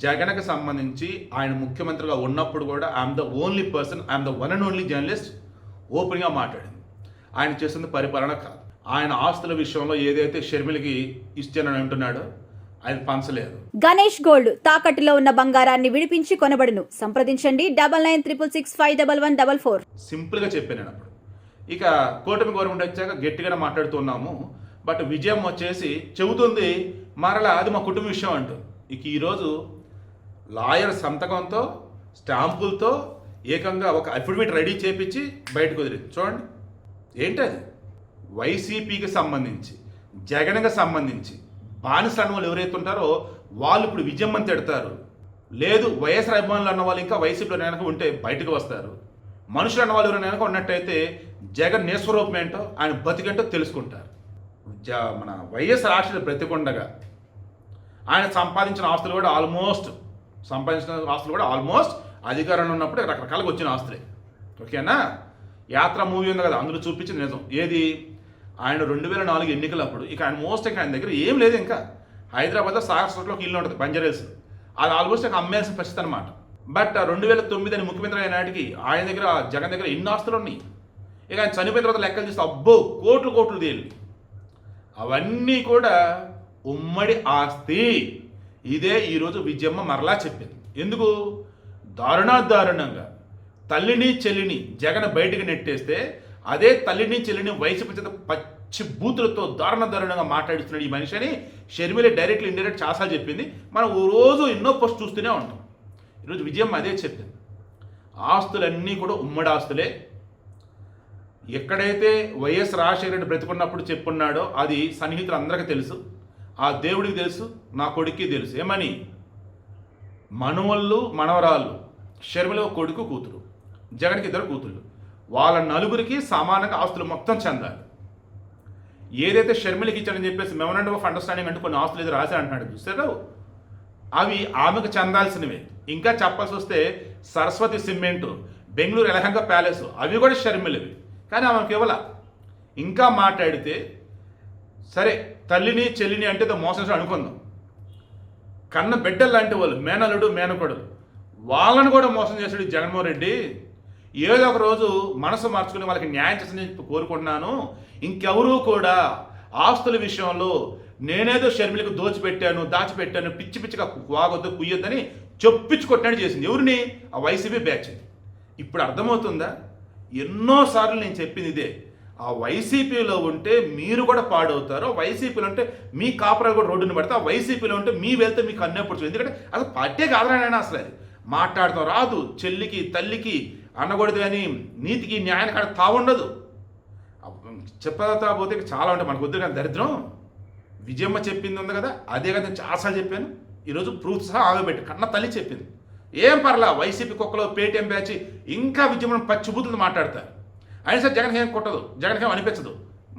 జగన్కి సంబంధించి ఆయన ముఖ్యమంత్రిగా ఉన్నప్పుడు కూడా I'm the only person, I'm the one and only journalist ఓపెన్గా మాట్లాడింది. ఆయన చేస్తుంది పరిపాలన కాదు. ఆయన ఆస్తుల విషయంలో ఏదైతే షర్మిలకి ఇచ్చానని అంటున్నాడో ఆయన పంచలేదు. గణేష్ గోల్డ్ తాకట్టులో ఉన్న బంగారాన్ని విడిపించి కొనబడును. సంప్రదించండి 9966651144. సింపుల్గా చెప్పాను నేను అప్పుడు. ఇక కూటమి గవర్నమెంట్ వచ్చాక గట్టిగానే మాట్లాడుతున్నాము. బట్ విజయం వచ్చేసి చెబుతుంది మరలా అది మా కుటుంబ విషయం అంటూ. ఇక ఈరోజు లాయర్ సంతకంతో స్టాంపులతో ఏకంగా ఒక అఫిడవిట్ రెడీ చేపించి బయటకు వదిలింది. చూడండి ఏంటది. వైసీపీకి సంబంధించి జగన్కి సంబంధించి బానిస అన్న వాళ్ళు ఎవరైతే ఉంటారో వాళ్ళు ఇప్పుడు విజయమ్మని తిడతారు. లేదు వైఎస్ఆర్ అభిమానులు అన్న వాళ్ళు ఇంకా వైసీపీలో వెనక ఉంటే బయటకు వస్తారు. మనుషులు అన్న వాళ్ళు ఎవరైనా వెనక ఉన్నట్టయితే జగన్ నిస్వరూపం ఏంటో ఆయన బతికేంటో తెలుసుకుంటారు. మన వైఎస్ఆర్ ఆశలు బ్రతికొండగా ఆయన సంపాదించిన ఆస్తులు కూడా ఆల్మోస్ట్ అధికారంలో ఉన్నప్పుడే రకరకాలుగా వచ్చిన ఆస్తులే. ఓకేనా. యాత్ర మూవీ ఉంది కదా, అందులో చూపించింది నిజం. ఏది ఆయన 2004 ఎన్నికలప్పుడు ఇక ఆయన ఆయన దగ్గర ఏం లేదు. ఇంకా హైదరాబాద్లో సాగర్ ఒక ఇల్లు ఉంటుంది బంజారాహిల్స్, అది ఆల్మోస్ట్ ఇంకా అమ్మేయాల్సిన పరిస్థితి అనమాట. బట్ 2009 అని ముఖ్యమంత్రి అయిన నాటికి ఆయన దగ్గర జగన్ దగ్గర ఎన్ని ఆస్తులు ఉన్నాయి. ఇక ఆయన చనిపోయిన తర్వాత లెక్కలు చూస్తే అబ్బో కోట్లు తేలి. అవన్నీ కూడా ఉమ్మడి ఆస్తి. ఇదే ఈరోజు విజయమ్మ మరలా చెప్పింది. ఎందుకు దారుణంగా తల్లిని చెల్లిని జగన్ బయటికి నెట్టేస్తే అదే తల్లిని చెల్లిని వైసీపీ చేత పచ్చి బూతులతో దారుణంగా మాట్లాడిస్తున్నాడు ఈ మనిషిని షర్మిల డైరెక్ట్లీ ఇండైరెక్ట్ చాలాసార్లు చెప్పింది. మనం ఓ రోజు ఎన్నో పోస్ట్ చూస్తూనే ఉంటాం. ఈరోజు విజయమ్మ అదే చెప్పింది. ఆస్తులన్నీ కూడా ఉమ్మడి ఆస్తులే. ఎక్కడైతే వైఎస్ రాజశేఖర రెడ్డి బ్రతికున్నప్పుడు చెప్పున్నాడో అది సన్నిహితులు అందరికీ తెలుసు, ఆ దేవుడికి తెలుసు, నా కొడుక్కి తెలుసు. ఏమని మనవళ్ళు మనవరాళ్ళు షర్మిల కొడుకు కూతురు, జగన్కి 2 కూతుళ్ళు, వాళ్ళ నలుగురికి సమానంగా ఆస్తులు మొత్తం చెందాలి. ఏదైతే షర్మిలకి ఇచ్చాడని చెప్పేసి మెమోరాండం ఆఫ్ అండర్స్టాండింగ్ అంటే కొన్ని ఆస్తులు ఏదో రాసి అంటున్నాడు చూసారు, అవి ఆమెకు చెందాల్సినవే. ఇంకా చెప్పాల్సి వస్తే సరస్వతి సిమెంటు, బెంగళూరు ఎలహంగా ప్యాలెస్ అవి కూడా షర్మిలవి, కానీ ఆమెకు ఇవ్వాల. ఇంకా మాట్లాడితే సరే తల్లిని చెల్లిని అంటే మోసం అనుకుందాం, కన్న బిడ్డలు లాంటి వాళ్ళు మేనలుడు మేనకొడలు వాళ్ళని కూడా మోసం చేశాడు జగన్మోహన్ రెడ్డి. ఏదో ఒక రోజు మనసు మార్చుకుని వాళ్ళకి న్యాయం చేసి కోరుకుంటున్నాను. ఇంకెవరూ కూడా ఆస్తుల విషయంలో నేనేదో షర్మిలకు దాచిపెట్టాను పిచ్చిగా వాగొద్దు కుయ్యొద్దని చెప్పించుకొట్టినట్టు చేసింది. ఎవరిని? ఆ వైసీపీ బ్యాచ్. ఇప్పుడు అర్థమవుతుందా? ఎన్నోసార్లు నేను చెప్పింది ఇదే. ఆ వైసీపీలో ఉంటే మీరు కూడా పాడవుతారు, వైసీపీలో ఉంటే మీ కాపురాలు కూడా రోడ్డుని పడితే, ఆ వైసీపీలో ఉంటే మీ వెళ్తే మీకు అన్నప్పుడు. ఎందుకంటే అసలు పార్టీ కాదనైనా అసలు అది మాట్లాడతాం రాదు. చెల్లికి తల్లికి అనకూడదు అని నీతికి న్యాయానికి కాడ తావుండదు. చెప్పతా పోతే చాలా ఉంటాయి మనకు వద్దు. కానీ దరిద్రం విజయమ్మ చెప్పింది ఉంది కదా, అదే కదా నేను చాలాసార్లు చెప్పాను. ఈరోజు ప్రూఫ్ సహా ఆగబెట్టి కన్న తల్లి చెప్పింది. ఏం పర్లా వైసీపీ కుక్కలో పేటీఎం బ్యాచ్ ఇంకా విజయమ్మ పచ్చిబూతులు మాట్లాడతారు. అయినా సరే జగన్ ఏం కొట్టదు, జగన్కి ఏం అనిపించదు,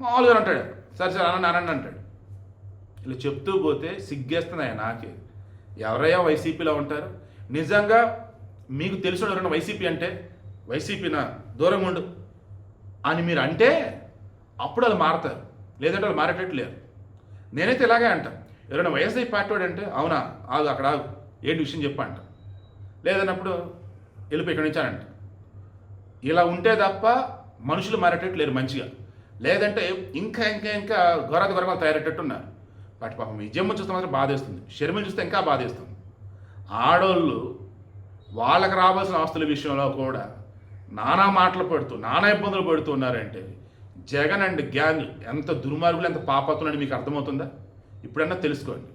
మామూలుగా అంటాడు సరే అనండి అంటాడు. ఇలా చెప్తూ పోతే సిగ్గేస్తున్నాయి నాకే. ఎవరయ్యా వైసీపీలో ఉంటారు? నిజంగా మీకు తెలిసిన ఎవరైనా వైసీపీ అంటే వైసీపీనా దూరంగా ఉండు అని మీరు అంటే అప్పుడు వాళ్ళు మారతారు, లేదంటే వాళ్ళు మారేటట్టు లేరు. నేనైతే ఇలాగే అంటాను. ఎవరైనా వైఎస్ఐ పార్టీ వాడు అంటే అవునా ఆగు అక్కడ ఆగు ఏంటి విషయం చెప్పంట, లేదన్నప్పుడు వెళ్ళిపోయి ఇక్కడి నుంచి అంట. ఇలా ఉంటే తప్ప మనుషులు మారేటట్టు లేరు మంచిగా. లేదంటే ఇంకా ఘోరాలు తయారయ్యేటట్టు ఉన్నారు. బట్ పాపం విజయమ్మ చూస్తే మాత్రం బాధేస్తుంది, షర్మిల చూస్తే ఇంకా బాధేస్తుంది. ఆడోళ్ళు వాళ్ళకి రావాల్సిన ఆస్తుల విషయంలో కూడా నానా మాటలు పడుతూ నానా ఇబ్బందులు పడుతూ ఉన్నారంటే జగన్ అండ్ గ్యాంగ్ ఎంత దుర్మార్గులు ఎంత పాపత్తులని మీకు అర్థమవుతుందా? ఇప్పుడన్నా తెలుసుకోండి.